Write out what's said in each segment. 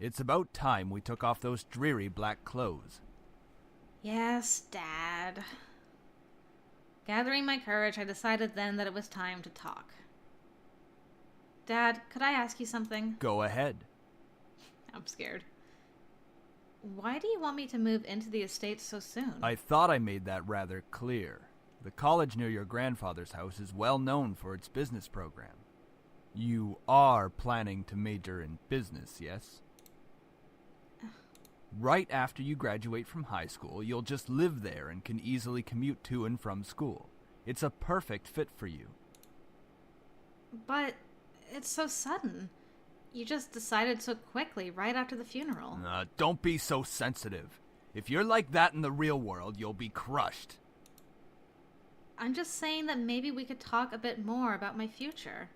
It's about time we took off those dreary black clothes. Yes, Dad. Gathering my courage, I decided then that it was time to talk. Dad, could I ask you something? Go ahead. I'm scared. Why do you want me to move into the estate so soon? I thought I made that rather clear. The college near your grandfather's house is well known for its business program. You are planning to major in business, yes? Right after you graduate from high school, you'll just live there and can easily commute to and from school. It's a perfect fit for you. But it's so sudden. You just decided so quickly right after the funeral. Don't be so sensitive. If you're like that in the real world, you'll be crushed. I'm just saying that maybe we could talk a bit more about my future.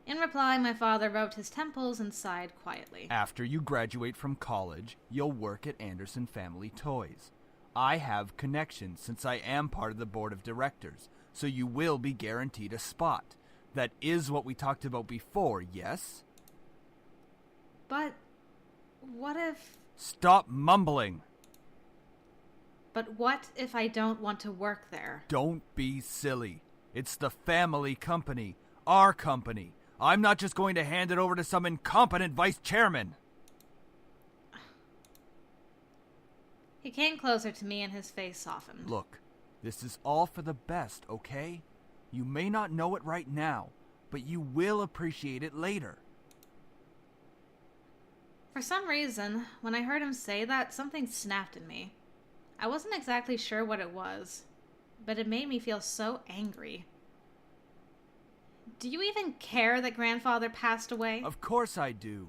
In reply, my father rubbed his temples and sighed quietly. After you graduate from college, you'll work at Anderson Family Toys. I have connections since I am part of the board of directors, so you will be guaranteed a spot. That is what we talked about before, yes? But what if... Stop mumbling! But what if I don't want to work there? Don't be silly. It's the family company. Our company. I'm not just going to hand it over to some incompetent vice chairman. He came closer to me and his face softened. Look, this is all for the best, okay? You may not know it right now, but you will appreciate it later. For some reason, when I heard him say that, something snapped in me. I wasn't exactly sure what it was, but it made me feel so angry. Do you even care that grandfather passed away? Of course I do.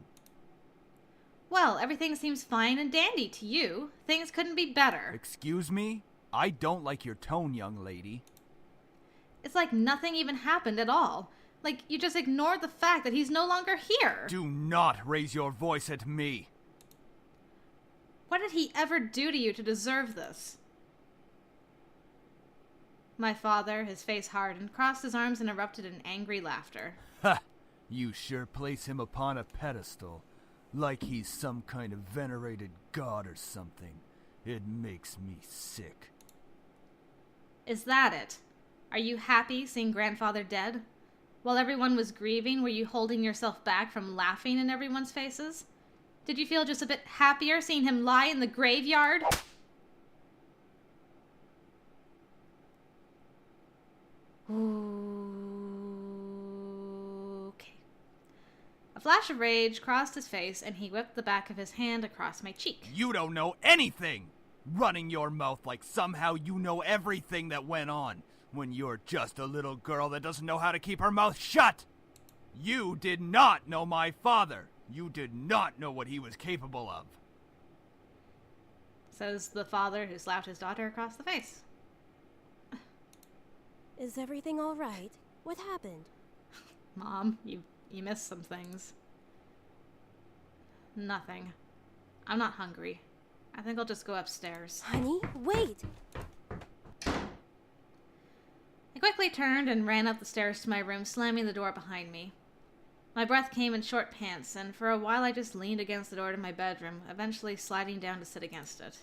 Well, everything seems fine and dandy to you. Things couldn't be better. Excuse me? I don't like your tone, young lady. It's like nothing even happened at all. Like you just ignored the fact that he's no longer here. Do not raise your voice at me. What did he ever do to you to deserve this? My father, his face hardened, crossed his arms and erupted in angry laughter. Ha! You sure place him upon a pedestal, like he's some kind of venerated god or something. It makes me sick. Is that it? Are you happy seeing grandfather dead? While everyone was grieving, were you holding yourself back from laughing in everyone's faces? Did you feel just a bit happier seeing him lie in the graveyard? Okay. A flash of rage crossed his face, and he whipped the back of his hand across my cheek. You don't know anything! Running your mouth like somehow you know everything that went on, when you're just a little girl that doesn't know how to keep her mouth shut! You did not know my father! You did not know what he was capable of! Says the father who slapped his daughter across the face. Is everything all right? What happened? Mom, you missed some things. Nothing. I'm not hungry. I think I'll just go upstairs. Honey, wait! I quickly turned and ran up the stairs to my room, slamming the door behind me. My breath came in short pants, and for a while I just leaned against the door to my bedroom, eventually sliding down to sit against it.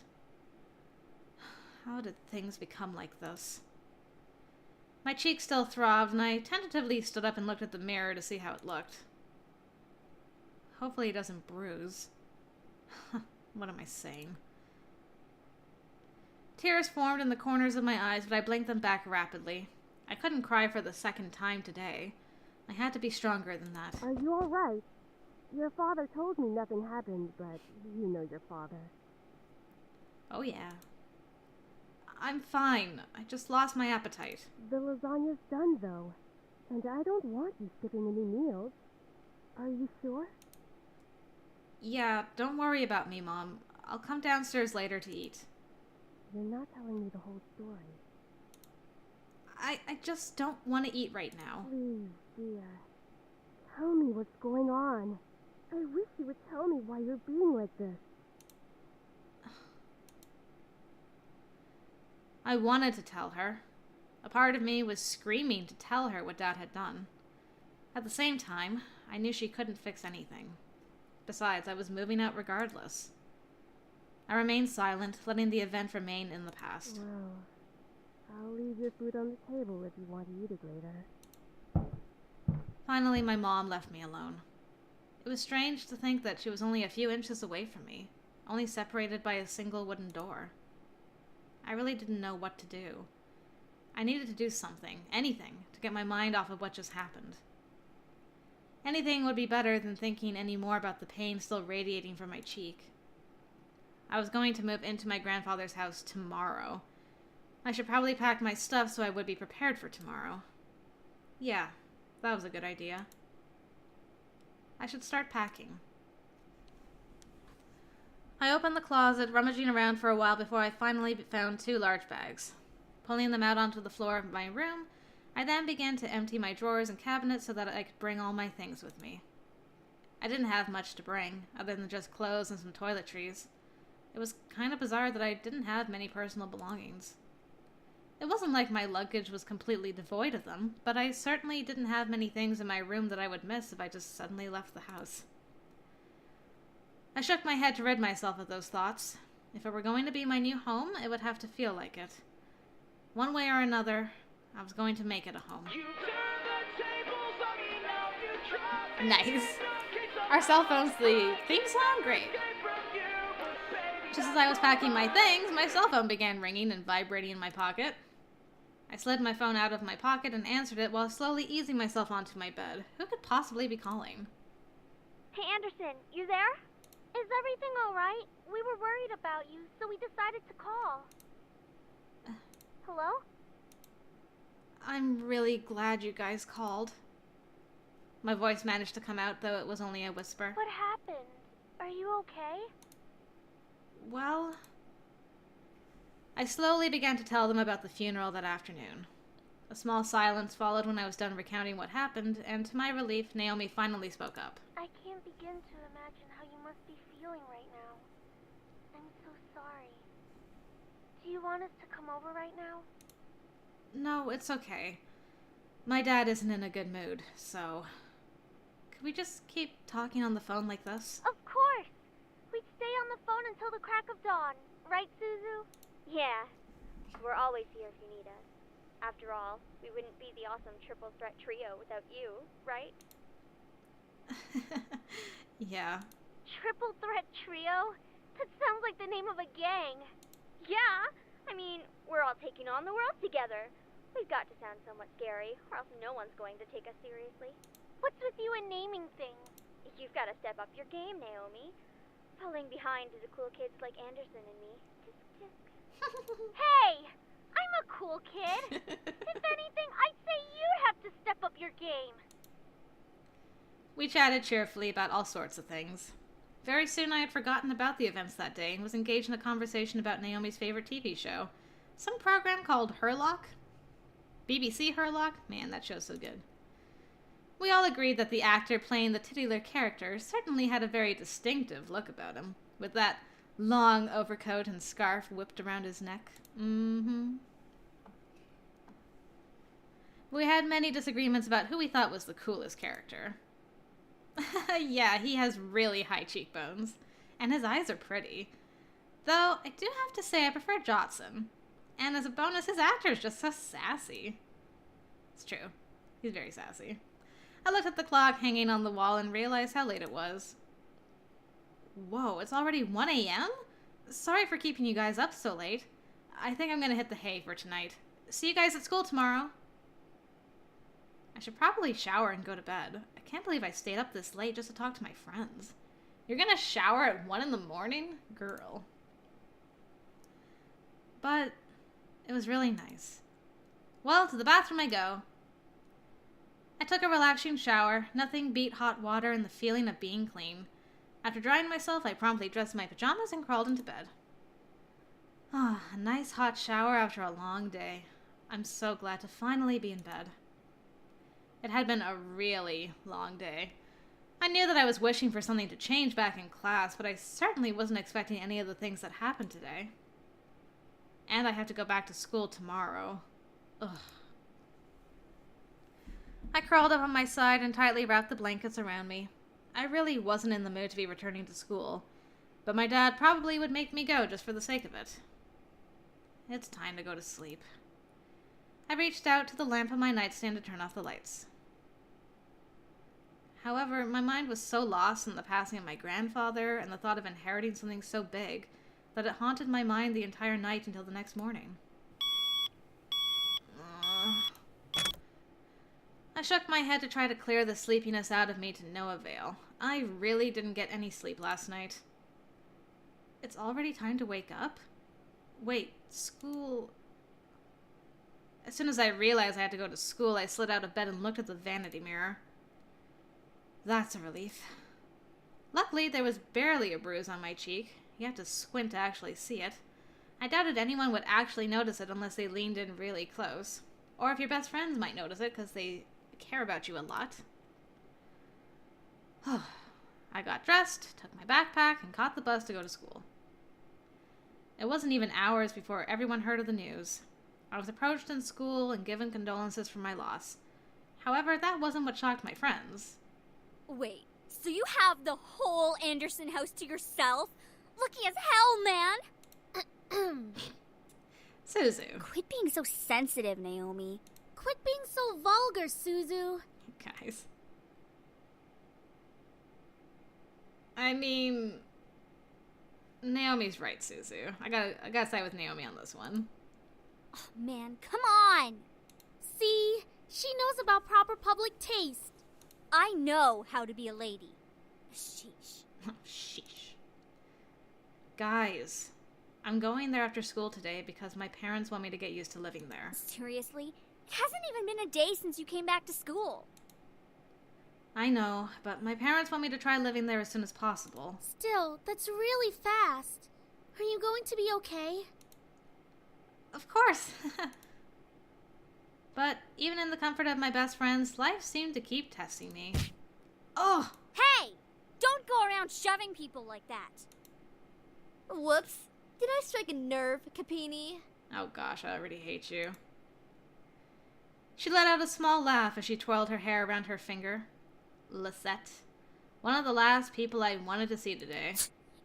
How did things become like this? My cheek still throbbed, and I tentatively stood up and looked at the mirror to see how it looked. Hopefully it doesn't bruise. What am I saying? Tears formed in the corners of my eyes, but I blinked them back rapidly. I couldn't cry for the second time today. I had to be stronger than that. Are you all right? Your father told me nothing happened, but you know your father. Oh yeah. I'm fine. I just lost my appetite. The lasagna's done, though. And I don't want you skipping any meals. Are you sure? Yeah, don't worry about me, Mom. I'll come downstairs later to eat. You're not telling me the whole story. I just don't want to eat right now. Please, dear. Tell me what's going on. I wish you would tell me why you're being like this. I wanted to tell her. A part of me was screaming to tell her what Dad had done. At the same time, I knew she couldn't fix anything. Besides, I was moving out regardless. I remained silent, letting the event remain in the past. Well, I'll leave your food on the table if you want to eat it later. Finally, my mom left me alone. It was strange to think that she was only a few inches away from me, only separated by a single wooden door. I really didn't know what to do. I needed to do something, anything, to get my mind off of what just happened. Anything would be better than thinking any more about the pain still radiating from my cheek. I was going to move into my grandfather's house tomorrow. I should probably pack my stuff so I would be prepared for tomorrow. Yeah, that was a good idea. I should start packing. I opened the closet, rummaging around for a while before I finally found 2 large bags. Pulling them out onto the floor of my room, I then began to empty my drawers and cabinets so that I could bring all my things with me. I didn't have much to bring, other than just clothes and some toiletries. It was kind of bizarre that I didn't have many personal belongings. It wasn't like my luggage was completely devoid of them, but I certainly didn't have many things in my room that I would miss if I just suddenly left the house. I shook my head to rid myself of those thoughts. If it were going to be my new home, it would have to feel like it. One way or another, I was going to make it a home. Nice. Our cell phone's the theme song? Great. Just as I was packing my things, my cell phone began ringing and vibrating in my pocket. I slid my phone out of my pocket and answered it while slowly easing myself onto my bed. Who could possibly be calling? Hey Anderson, you there? Is everything alright? We were worried about you, so we decided to call. Hello? I'm really glad you guys called. My voice managed to come out, though it was only a whisper. What happened? Are you okay? Well, I slowly began to tell them about the funeral that afternoon. A small silence followed when I was done recounting what happened, and to my relief, Naomi finally spoke up. I can't begin to imagine how you must be feeling right now. I'm so sorry. Do you want us to come over right now? No, it's okay. My dad isn't in a good mood, so... Could we just keep talking on the phone like this? Of course! We'd stay on the phone until the crack of dawn. Right, Suzu? Yeah. We're always here if you need us. After all, we wouldn't be the awesome triple threat trio without you, right? Yeah. Triple threat trio? That sounds like the name of a gang. Yeah, I mean, we're all taking on the world together. We've got to sound somewhat scary, or else no one's going to take us seriously. What's with you and naming things? You've got to step up your game, Naomi. Falling behind to the cool kids like Anderson and me. Tisk, tisk. Hey! I'm a cool kid! If anything, I'd say you'd have to step up your game. We chatted cheerfully about all sorts of things. Very soon I had forgotten about the events that day and was engaged in a conversation about Naomi's favorite TV show. Some program called Herlock? BBC Herlock? Man, that show's so good. We all agreed that the actor playing the titular character certainly had a very distinctive look about him, with that long overcoat and scarf whipped around his neck. We had many disagreements about who we thought was the coolest character. Yeah, he has really high cheekbones, and his eyes are pretty. Though, I do have to say I prefer Jotson. And as a bonus, his actor is just so sassy. It's true. He's very sassy. I looked at the clock hanging on the wall and realized how late it was. Whoa, it's already 1 a.m.? Sorry for keeping you guys up so late. I think I'm gonna hit the hay for tonight. See you guys at school tomorrow. I should probably shower and go to bed. I can't believe I stayed up this late just to talk to my friends. You're gonna shower at 1 in the morning? Girl. But it was really nice. Well, to the bathroom I go. I took a relaxing shower. Nothing beat hot water and the feeling of being clean. After drying myself, I promptly dressed in my pajamas and crawled into bed. Ah, a nice hot shower after a long day. I'm so glad to finally be in bed. It had been a really long day. I knew that I was wishing for something to change back in class, but I certainly wasn't expecting any of the things that happened today. And I have to go back to school tomorrow. Ugh. I crawled up on my side and tightly wrapped the blankets around me. I really wasn't in the mood to be returning to school, but my dad probably would make me go just for the sake of it. It's time to go to sleep. I reached out to the lamp on my nightstand to turn off the lights. However, my mind was so lost in the passing of my grandfather and the thought of inheriting something so big that it haunted my mind the entire night until the next morning. I shook my head to try to clear the sleepiness out of me to no avail. I really didn't get any sleep last night. It's already time to wake up? Wait, school... As soon as I realized I had to go to school, I slid out of bed and looked at the vanity mirror. That's a relief. Luckily, there was barely a bruise on my cheek. You have to squint to actually see it. I doubted anyone would actually notice it unless they leaned in really close. Or if your best friends might notice it because they care about you a lot. I got dressed, took my backpack, and caught the bus to go to school. It wasn't even hours before everyone heard of the news. I was approached in school and given condolences for my loss. However, that wasn't what shocked my friends. Wait, so you have the whole Anderson house to yourself? Lucky as hell, man! Suzu. Quit being so sensitive, Naomi. Quit being so vulgar, Suzu. Guys. I mean... Naomi's right, Suzu. I gotta side with Naomi on this one. Oh, man, come on! See? She knows about proper public taste. I know how to be a lady. Sheesh. Oh, sheesh. Guys, I'm going there after school today because my parents want me to get used to living there. Seriously? It hasn't even been a day since you came back to school. I know, but my parents want me to try living there as soon as possible. Still, that's really fast. Are you going to be okay? Of course. But even in the comfort of my best friends, life seemed to keep testing me. Oh! Hey! Don't go around shoving people like that. Whoops. Did I strike a nerve, Capini? Oh gosh, I already hate you. She let out a small laugh as she twirled her hair around her finger. Lisette. One of the last people I wanted to see today.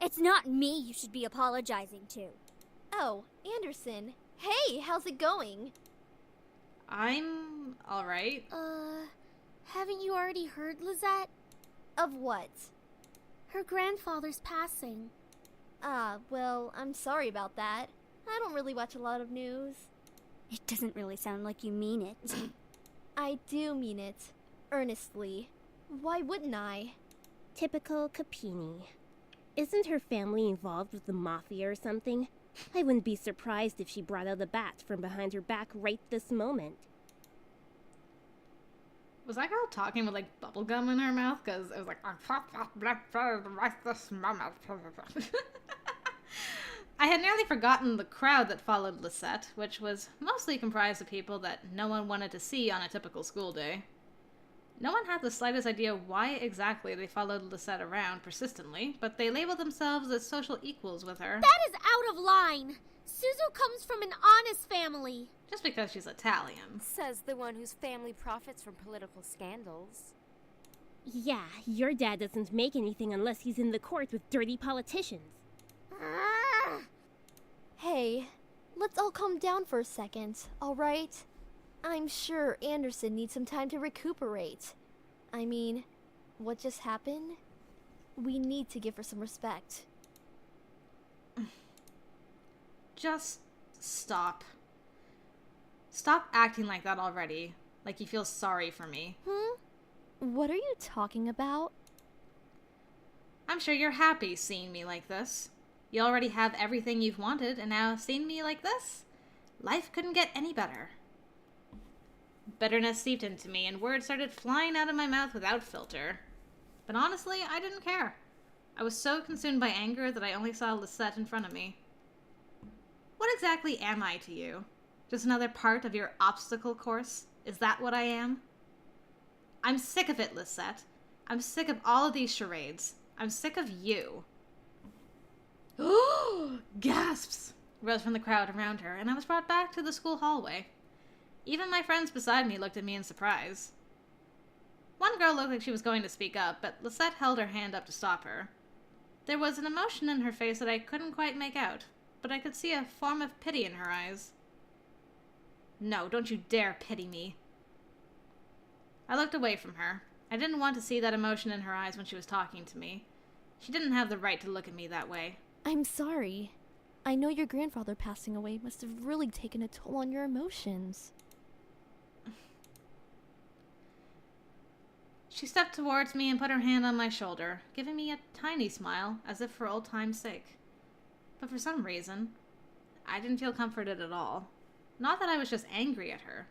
It's not me you should be apologizing to. Oh, Anderson. Hey, how's it going? I'm alright. Haven't you already heard, Lizette? Of what? Her grandfather's passing. Ah, well, I'm sorry about that. I don't really watch a lot of news. It doesn't really sound like you mean it. I do mean it. Earnestly. Why wouldn't I? Typical Capini. Isn't her family involved with the mafia or something? I wouldn't be surprised if she brought out a bat from behind her back right this moment. Was that girl talking with, like, bubble gum in her mouth? Because it was like... I had nearly forgotten the crowd that followed Lisette, which was mostly comprised of people that no one wanted to see on a typical school day. No one had the slightest idea why exactly they followed Lisette around persistently, but they labeled themselves as social equals with her. That is out of line. Suzu comes from an honest family. Just because she's Italian. Says the one whose family profits from political scandals. Yeah, your dad doesn't make anything unless he's in the court with dirty politicians. Hey, let's all calm down for a second, alright? I'm sure Anderson needs some time to recuperate. I mean, what just happened? We need to give her some respect. Just stop. Stop acting like that already. Like you feel sorry for me. What are you talking about? I'm sure you're happy seeing me like this. You already have everything you've wanted, and now seeing me like this? Life couldn't get any better. Bitterness seeped into me, and words started flying out of my mouth without filter. But honestly, I didn't care. I was so consumed by anger that I only saw Lisette in front of me. What exactly am I to you? Just another part of your obstacle course? Is that what I am? I'm sick of it, Lisette. I'm sick of all of these charades. I'm sick of you. Gasps rose from the crowd around her, and I was brought back to the school hallway. Even my friends beside me looked at me in surprise. One girl looked like she was going to speak up, but Lisette held her hand up to stop her. There was an emotion in her face that I couldn't quite make out, but I could see a form of pity in her eyes. No, don't you dare pity me. I looked away from her. I didn't want to see that emotion in her eyes when she was talking to me. She didn't have the right to look at me that way. I'm sorry. I know your grandfather passing away must have really taken a toll on your emotions. She stepped towards me and put her hand on my shoulder, giving me a tiny smile, as if for old time's sake. But for some reason, I didn't feel comforted at all. Not that I was just angry at her,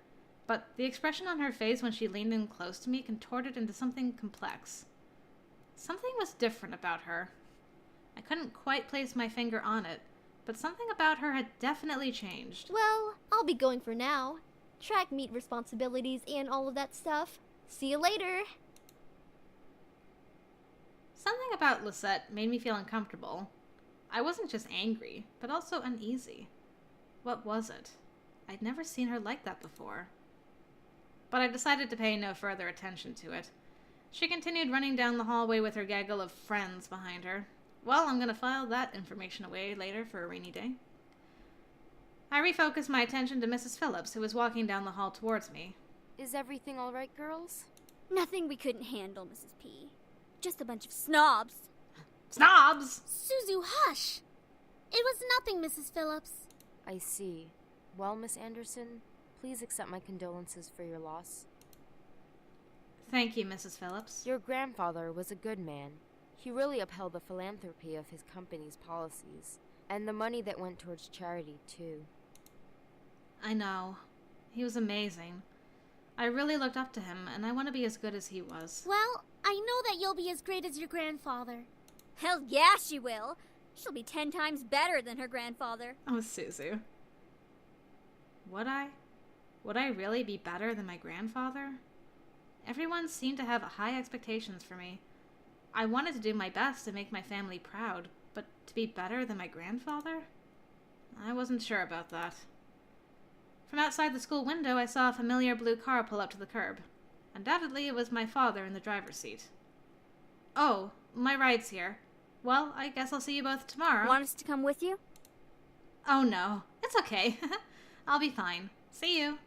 but the expression on her face when she leaned in close to me contorted into something complex. Something was different about her. I couldn't quite place my finger on it, but something about her had definitely changed. Well, I'll be going for now. Track meet responsibilities and all of that stuff. See you later. Something about Lisette made me feel uncomfortable. I wasn't just angry, but also uneasy. What was it? I'd never seen her like that before. But I decided to pay no further attention to it. She continued running down the hallway with her gaggle of friends behind her. Well, I'm gonna file that information away later for a rainy day. I refocused my attention to Mrs. Phillips, who was walking down the hall towards me. Is everything all right, girls? Nothing we couldn't handle, Mrs. P. Just a bunch of snobs. Snobs! Suzu, hush! It was nothing, Mrs. Phillips. I see. Well, Miss Anderson, please accept my condolences for your loss. Thank you, Mrs. Phillips. Your grandfather was a good man. He really upheld the philanthropy of his company's policies, and the money that went towards charity, too. I know. He was amazing. I really looked up to him, and I want to be as good as he was. Well, I know that you'll be as great as your grandfather. Hell yeah, she will. She'll be 10 times better than her grandfather. Oh, Suzu. Would I? Would I really be better than my grandfather? Everyone seemed to have high expectations for me. I wanted to do my best to make my family proud, but to be better than my grandfather? I wasn't sure about that. From outside the school window, I saw a familiar blue car pull up to the curb. Undoubtedly, it was my father in the driver's seat. Oh, my ride's here. Well, I guess I'll see you both tomorrow. Want us to come with you? Oh no, it's okay. I'll be fine. See you.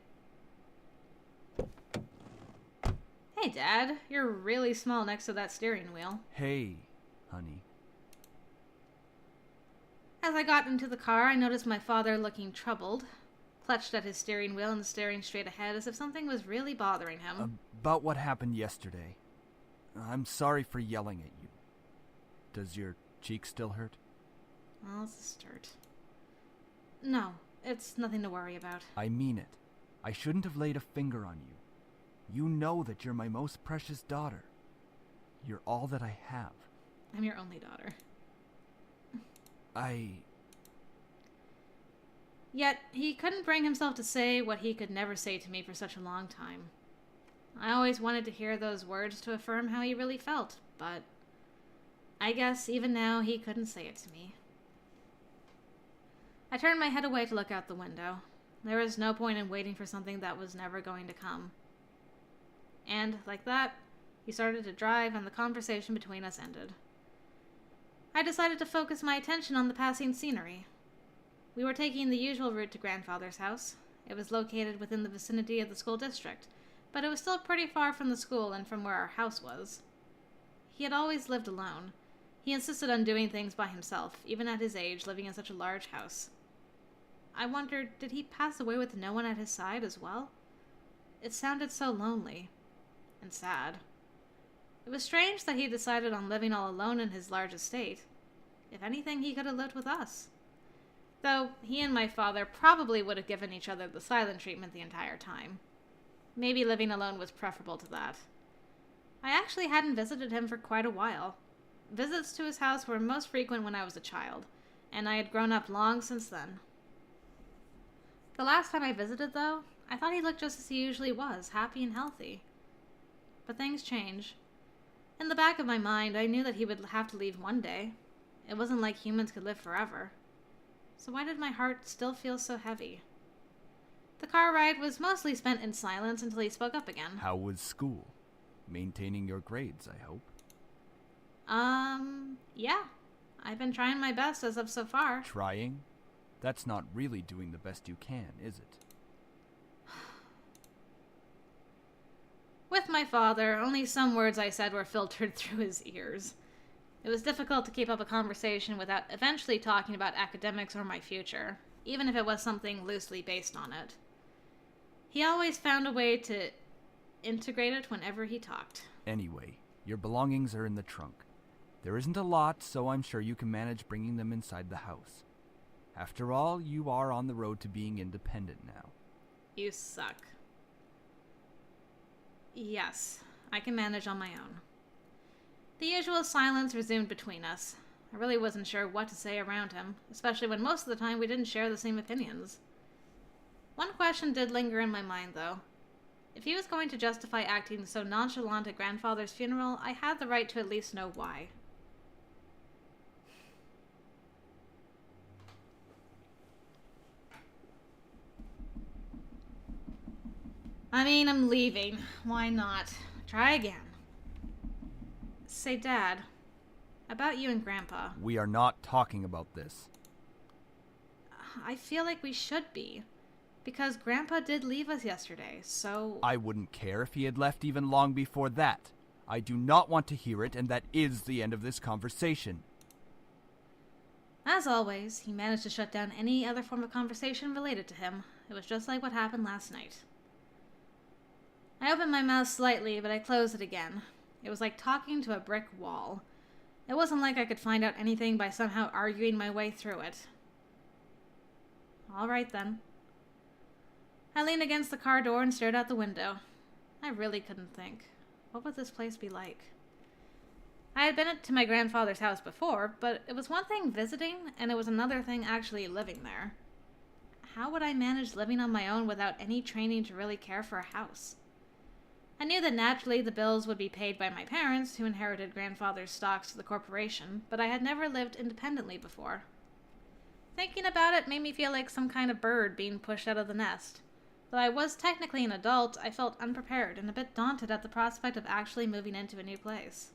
Hey, Dad. You're really small next to that steering wheel. Hey, honey. As I got into the car, I noticed my father looking troubled, clutched at his steering wheel and staring straight ahead as if something was really bothering him. About what happened yesterday. I'm sorry for yelling at you. Does your cheek still hurt? Well, it's a start. No, it's nothing to worry about. I mean it. I shouldn't have laid a finger on you. You know that you're my most precious daughter. You're all that I have. I'm your only daughter. Yet, he couldn't bring himself to say what he could never say to me for such a long time. I always wanted to hear those words to affirm how he really felt, but I guess even now he couldn't say it to me. I turned my head away to look out the window. There was no point in waiting for something that was never going to come. And, like that, he started to drive and the conversation between us ended. I decided to focus my attention on the passing scenery. We were taking the usual route to Grandfather's house. It was located within the vicinity of the school district, but it was still pretty far from the school and from where our house was. He had always lived alone. He insisted on doing things by himself, even at his age, living in such a large house. I wondered, did he pass away with no one at his side as well? It sounded so lonely and sad. It was strange that he decided on living all alone in his large estate. If anything, he could have lived with us. Though he and my father probably would have given each other the silent treatment the entire time. Maybe living alone was preferable to that. I actually hadn't visited him for quite a while. Visits to his house were most frequent when I was a child, and I had grown up long since then. The last time I visited, though, I thought he looked just as he usually was, happy and healthy. But things change. In the back of my mind, I knew that he would have to leave one day. It wasn't like humans could live forever. So why did my heart still feel so heavy? The car ride was mostly spent in silence until he spoke up again. How was school? Maintaining your grades, I hope. Yeah. I've been trying my best as of so far. Trying? That's not really doing the best you can, is it? With my father, only some words I said were filtered through his ears. It was difficult to keep up a conversation without eventually talking about academics or my future, even if it was something loosely based on it. He always found a way to integrate it whenever he talked. Anyway, your belongings are in the trunk. There isn't a lot, so I'm sure you can manage bringing them inside the house. After all, you are on the road to being independent now. You suck. Yes, I can manage on my own. The usual silence resumed between us. I really wasn't sure what to say around him, especially when most of the time we didn't share the same opinions. One question did linger in my mind, though. If he was going to justify acting so nonchalant at grandfather's funeral, I had the right to at least know why. I'm leaving. Why not? Try again. Say, Dad, about you and Grandpa. We are not talking about this. I feel like we should be. Because Grandpa did leave us yesterday, so... I wouldn't care if he had left even long before that. I do not want to hear it, and that is the end of this conversation. As always, he managed to shut down any other form of conversation related to him. It was just like what happened last night. I opened my mouth slightly, but I closed it again. It was like talking to a brick wall. It wasn't like I could find out anything by somehow arguing my way through it. All right, then. I leaned against the car door and stared out the window. I really couldn't think. What would this place be like? I had been to my grandfather's house before, but it was one thing visiting, and it was another thing actually living there. How would I manage living on my own without any training to really care for a house? I knew that naturally the bills would be paid by my parents, who inherited grandfather's stocks to the corporation, but I had never lived independently before. Thinking about it made me feel like some kind of bird being pushed out of the nest. Though I was technically an adult, I felt unprepared and a bit daunted at the prospect of actually moving into a new place.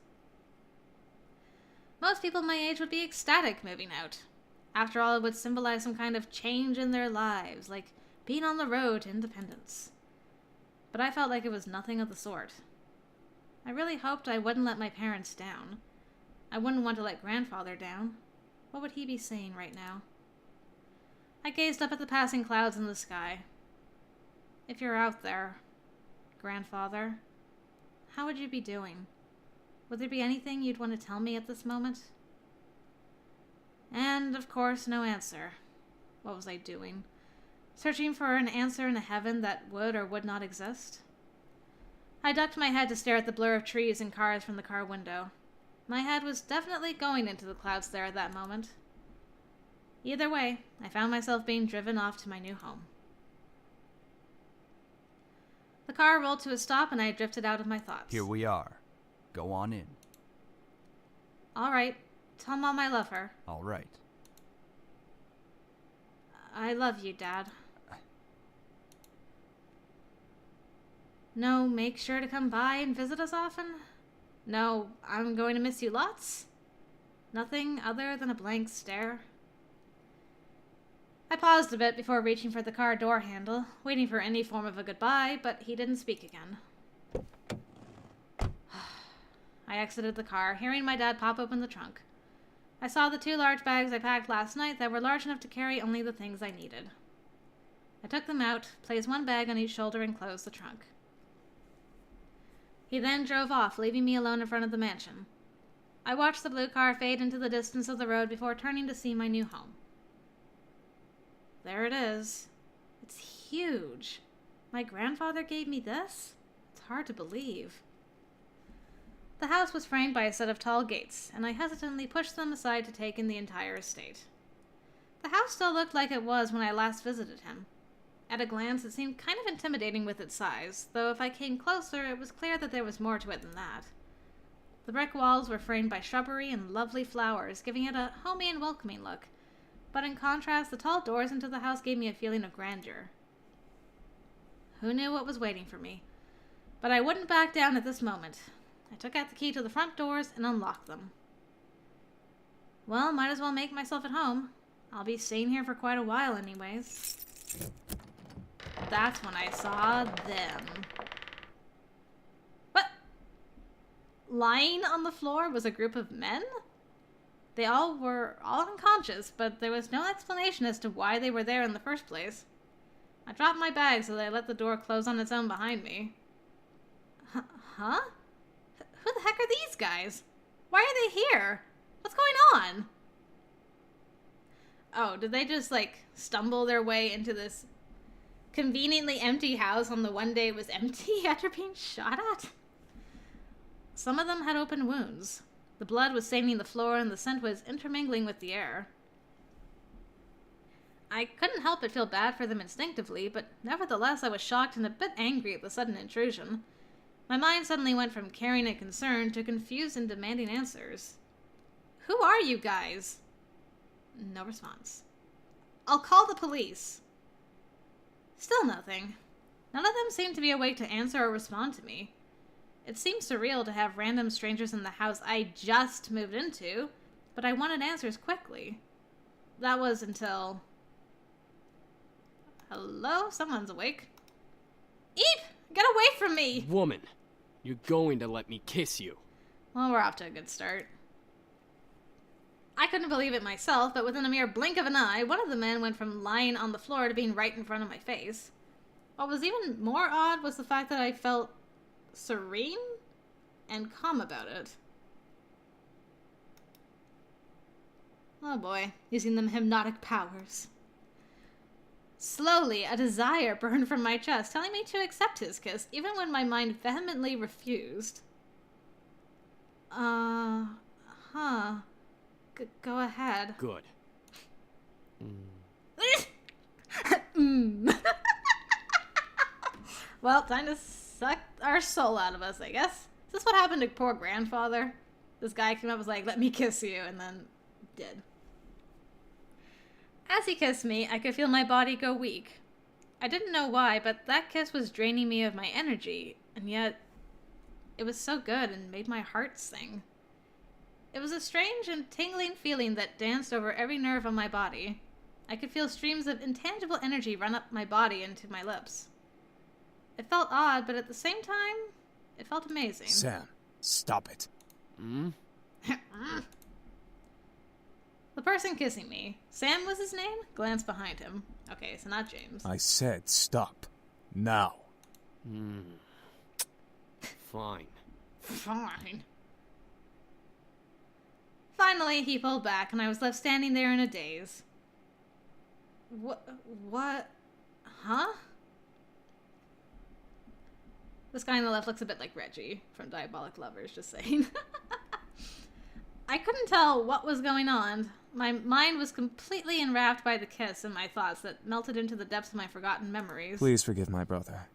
Most people my age would be ecstatic moving out. After all, it would symbolize some kind of change in their lives, like being on the road to independence. But I felt like it was nothing of the sort. I really hoped I wouldn't let my parents down. I wouldn't want to let grandfather down. What would he be saying right now? I gazed up at the passing clouds in the sky. If you're out there, grandfather, how would you be doing? Would there be anything you'd want to tell me at this moment? And, of course, no answer. What was I doing? Searching for an answer in a heaven that would or would not exist? I ducked my head to stare at the blur of trees and cars from the car window. My head was definitely going into the clouds there at that moment. Either way, I found myself being driven off to my new home. The car rolled to a stop and I drifted out of my thoughts. Here we are. Go on in. All right. Tell Mom I love her. All right. I love you, Dad. No, make sure to come by and visit us often? No, I'm going to miss you lots? Nothing other than a blank stare? I paused a bit before reaching for the car door handle, waiting for any form of a goodbye, but he didn't speak again. I exited the car, hearing my dad pop open the trunk. I saw the 2 large bags I packed last night that were large enough to carry only the things I needed. I took them out, placed one bag on each shoulder, and closed the trunk. He then drove off, leaving me alone in front of the mansion. I watched the blue car fade into the distance of the road before turning to see my new home. There it is. It's huge. My grandfather gave me this? It's hard to believe. The house was framed by a set of tall gates, and I hesitantly pushed them aside to take in the entire estate. The house still looked like it was when I last visited him. At a glance, it seemed kind of intimidating with its size, though if I came closer, it was clear that there was more to it than that. The brick walls were framed by shrubbery and lovely flowers, giving it a homey and welcoming look, but in contrast, the tall doors into the house gave me a feeling of grandeur. Who knew what was waiting for me? But I wouldn't back down at this moment. I took out the key to the front doors and unlocked them. Well, might as well make myself at home. I'll be staying here for quite a while anyways. That's when I saw them. What? Lying on the floor was a group of men? They were all unconscious, but there was no explanation as to why they were there in the first place. I dropped my bag so that I let the door close on its own behind me. Huh? Who the heck are these guys? Why are they here? What's going on? Oh, did they just, like, stumble their way into this conveniently empty house on the one day it was empty after being shot at? Some of them had open wounds. The blood was staining the floor and the scent was intermingling with the air. I couldn't help but feel bad for them instinctively, but nevertheless I was shocked and a bit angry at the sudden intrusion. My mind suddenly went from caring and concerned to confused and demanding answers. Who are you guys? No response. I'll call the police. Still nothing. None of them seemed to be awake to answer or respond to me. It seemed surreal to have random strangers in the house I just moved into, but I wanted answers quickly. That was until... Hello? Someone's awake. Eep! Get away from me! Woman, you're going to let me kiss you. Well, we're off to a good start. I couldn't believe it myself, but within a mere blink of an eye, one of the men went from lying on the floor to being right in front of my face. What was even more odd was the fact that I felt serene and calm about it. Oh boy, using them hypnotic powers. Slowly, a desire burned from my chest, telling me to accept his kiss, even when my mind vehemently refused. Go ahead. Good. Well, time to suck our soul out of us, I guess. Is this what happened to poor grandfather? This guy came up and was like, let me kiss you, and then did. As he kissed me, I could feel my body go weak. I didn't know why, but that kiss was draining me of my energy, and yet it was so good and made my heart sing. It was a strange and tingling feeling that danced over every nerve on my body. I could feel streams of intangible energy run up my body into my lips. It felt odd, but at the same time, it felt amazing. Sam, stop it. The person kissing me, Sam was his name, glanced behind him. Okay, so not James. I said stop. Now. Fine. Fine. Finally, he pulled back, and I was left standing there in a daze. What? Huh? This guy on the left looks a bit like Reggie from Diabolic Lovers, just saying. I couldn't tell what was going on. My mind was completely enwrapped by the kiss and my thoughts that melted into the depths of my forgotten memories. Please forgive my brother.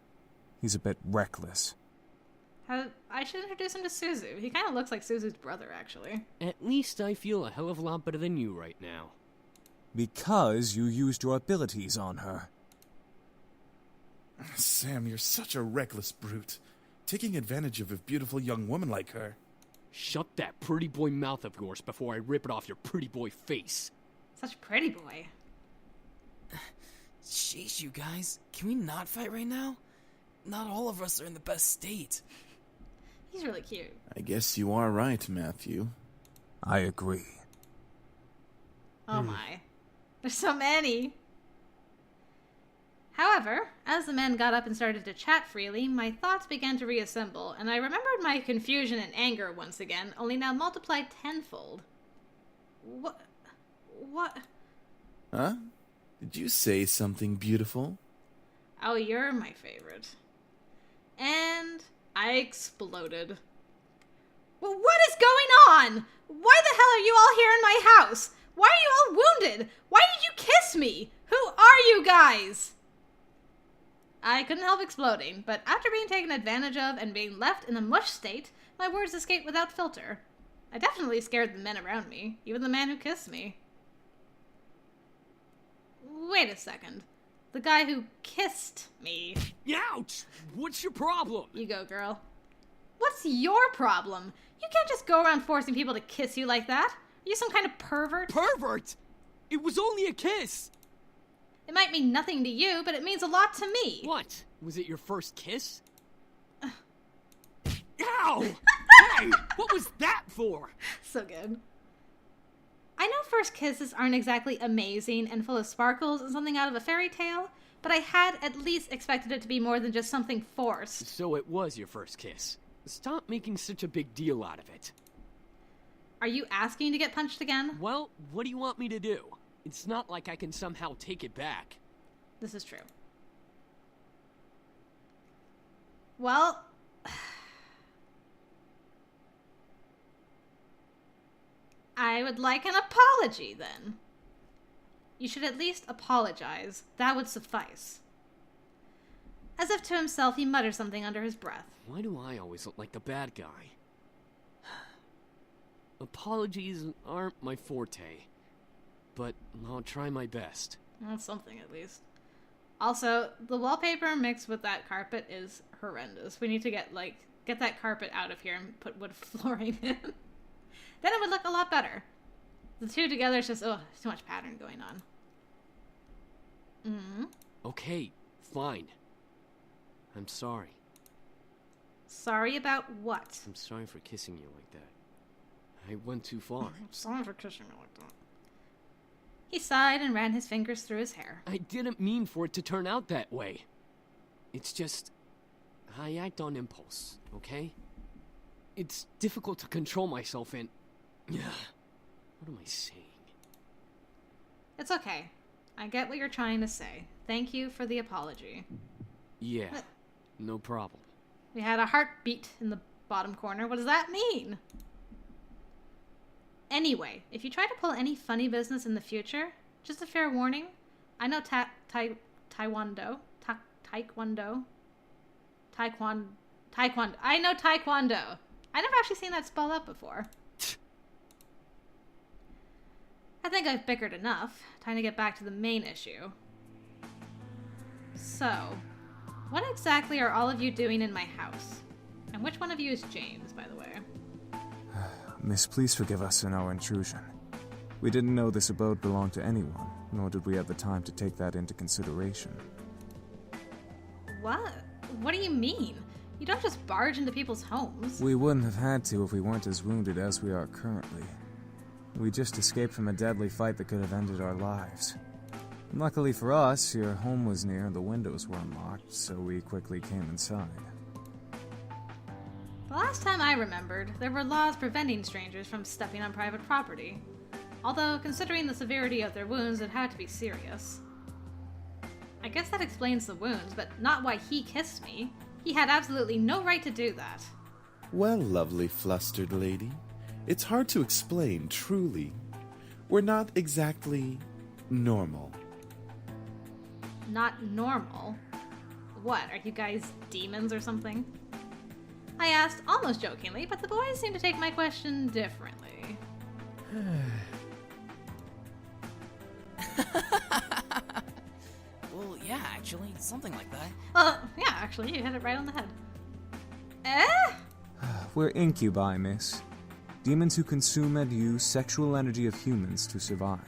He's a bit reckless. I should introduce him to Suzu. He kind of looks like Suzu's brother, actually. At least I feel a hell of a lot better than you right now. Because you used your abilities on her. Sam, you're such a reckless brute. Taking advantage of a beautiful young woman like her. Shut that pretty boy mouth of yours before I rip it off your pretty boy face. Such pretty boy. Sheesh, you guys. Can we not fight right now? Not all of us are in the best state. He's really cute. I guess you are right, Matthew. I agree. Oh my. There's so many. However, as the men got up and started to chat freely, my thoughts began to reassemble, and I remembered my confusion and anger once again, only now multiplied tenfold. What? Huh? Did you say something beautiful? Oh, you're my favorite. And I exploded. Well, what is going on? Why the hell are you all here in my house? Why are you all wounded? Why did you kiss me? Who are you guys? I couldn't help exploding, but after being taken advantage of and being left in a mush state, my words escaped without filter. I definitely scared the men around me, even the man who kissed me. Wait a second. The guy who kissed me. Ouch! What's your problem? You go, girl. What's your problem? You can't just go around forcing people to kiss you like that. Are you some kind of pervert? Pervert? It was only a kiss! It might mean nothing to you, but it means a lot to me. What? Was it your first kiss? Ow! Hey! What was that for? So good. I know first kisses aren't exactly amazing and full of sparkles and something out of a fairy tale, but I had at least expected it to be more than just something forced. So it was your first kiss. Stop making such a big deal out of it. Are you asking to get punched again? Well, what do you want me to do? It's not like I can somehow take it back. This is true. Well... I would like an apology, then. You should at least apologize. That would suffice. As if to himself, he mutters something under his breath. Why do I always look like the bad guy? Apologies aren't my forte, but I'll try my best. That's something, at least. Also, the wallpaper mixed with that carpet is horrendous. We need to get that carpet out of here and put wood flooring in. Then it would look a lot better. The two together is just, too much pattern going on. Mm-hmm. Okay, fine. I'm sorry. Sorry about what? I'm sorry for kissing you like that. I went too far. I'm sorry for kissing you like that. He sighed and ran his fingers through his hair. I didn't mean for it to turn out that way. It's just... I act on impulse, okay? It's difficult to control myself and... What am I saying? It's okay. I get what you're trying to say. Thank you for the apology. Yeah, no problem. We had a heartbeat in the bottom corner. What does that mean? Anyway, if you try to pull any funny business in the future, just a fair warning, I know Taekwondo. I know Taekwondo. I never actually seen that spelled out before. I think I've bickered enough. Time to get back to the main issue. So, what exactly are all of you doing in my house? And which one of you is James, by the way? Miss, please forgive us in our intrusion. We didn't know this abode belonged to anyone, nor did we have the time to take that into consideration. What? What do you mean? You don't just barge into people's homes. We wouldn't have had to if we weren't as wounded as we are currently. We just escaped from a deadly fight that could have ended our lives. Luckily for us, your home was near and the windows were unlocked, so we quickly came inside. The last time I remembered, there were laws preventing strangers from stepping on private property. Although, considering the severity of their wounds, it had to be serious. I guess that explains the wounds, but not why he kissed me. He had absolutely no right to do that. Well, lovely flustered lady, it's hard to explain, truly. We're not exactly normal. Not normal? What, are you guys demons or something? I asked almost jokingly, but the boys seemed to take my question differently. Well, yeah, actually, something like that. Yeah, actually, you hit it right on the head. We're incubi, miss. Demons who consume and use sexual energy of humans to survive.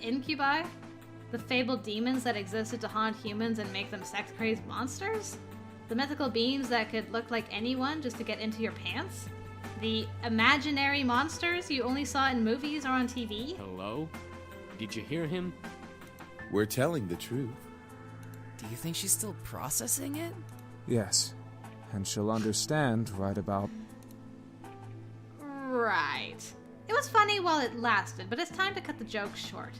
Incubi? The fabled demons that existed to haunt humans and make them sex-crazed monsters? The mythical beings that could look like anyone just to get into your pants? The imaginary monsters you only saw in movies or on TV? Hello? Did you hear him? We're telling the truth. Do you think she's still processing it? Yes, and she'll understand right about... Right. It was funny while it lasted, but it's time to cut the joke short.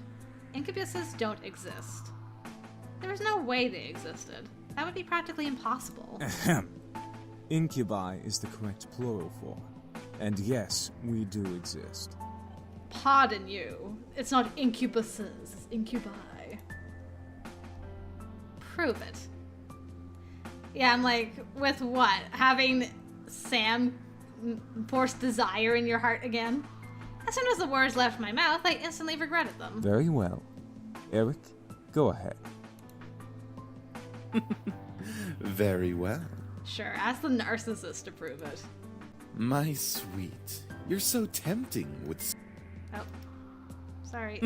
Incubuses don't exist. There was no way they existed. That would be practically impossible. Ahem. Incubi is the correct plural form. And yes, we do exist. Pardon you. It's not incubuses, it's incubi. Prove it. Yeah, I'm like, with what? Having Sam force desire in your heart again? As soon as the words left my mouth, I instantly regretted them. Very well. Eric, go ahead. Very well. Sure, ask the narcissist to prove it. My sweet, you're so tempting with... Oh, sorry.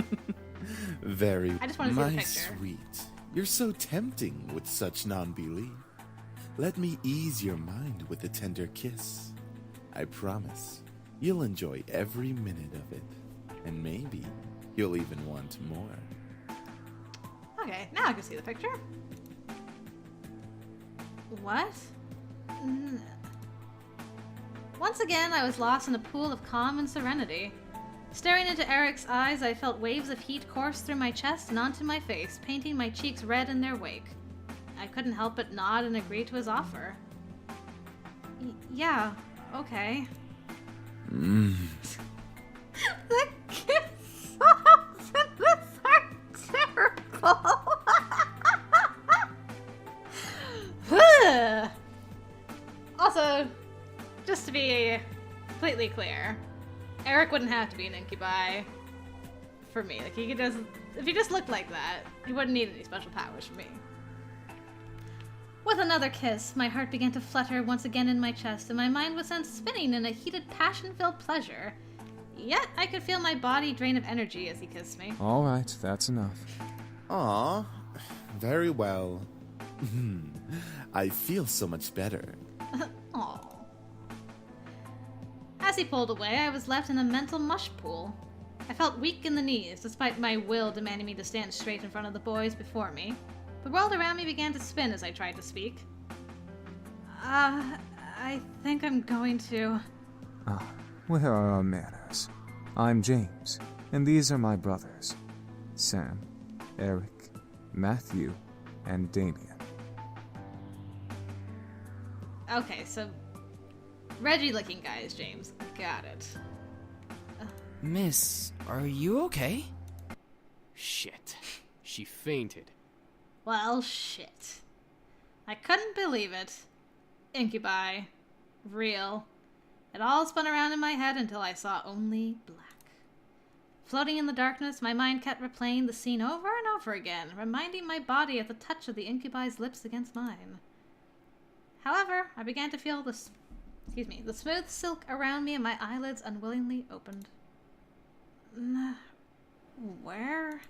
Very... I just want to see the My picture. sweet, you're so tempting with such non-belief. Let me ease your mind with a tender kiss. I promise, you'll enjoy every minute of it. And maybe you'll even want more. Okay, now I can see the picture. What? Once again, I was lost in a pool of calm and serenity. Staring into Eric's eyes, I felt waves of heat course through my chest and onto my face, painting my cheeks red in their wake. I couldn't help but nod and agree to his offer. Yeah, okay. The kiss options are terrible. Also, just to be completely clear, Eric wouldn't have to be an incubi for me. Like, he could just, if he just looked like that, he wouldn't need any special powers from me. With another kiss, my heart began to flutter once again in my chest, and my mind was sent spinning in a heated, passion-filled pleasure. Yet, I could feel my body drain of energy as he kissed me. All right, that's enough. Aw, very well. I feel so much better. Aww. As he pulled away, I was left in a mental mush pool. I felt weak in the knees, despite my will demanding me to stand straight in front of the boys before me. The world around me began to spin as I tried to speak. I think I'm going to... Where are our manners? I'm James, and these are my brothers. Sam, Eric, Matthew, and Damien. Okay, so... Reggie-looking guys, James. Got it. Miss, are you okay? Shit. She fainted. Well, shit. I couldn't believe it. Incubi. Real. It all spun around in my head until I saw only black. Floating in the darkness, my mind kept replaying the scene over and over again, reminding my body of the touch of the incubi's lips against mine. However, I began to feel the smooth silk around me and my eyelids unwillingly opened. Where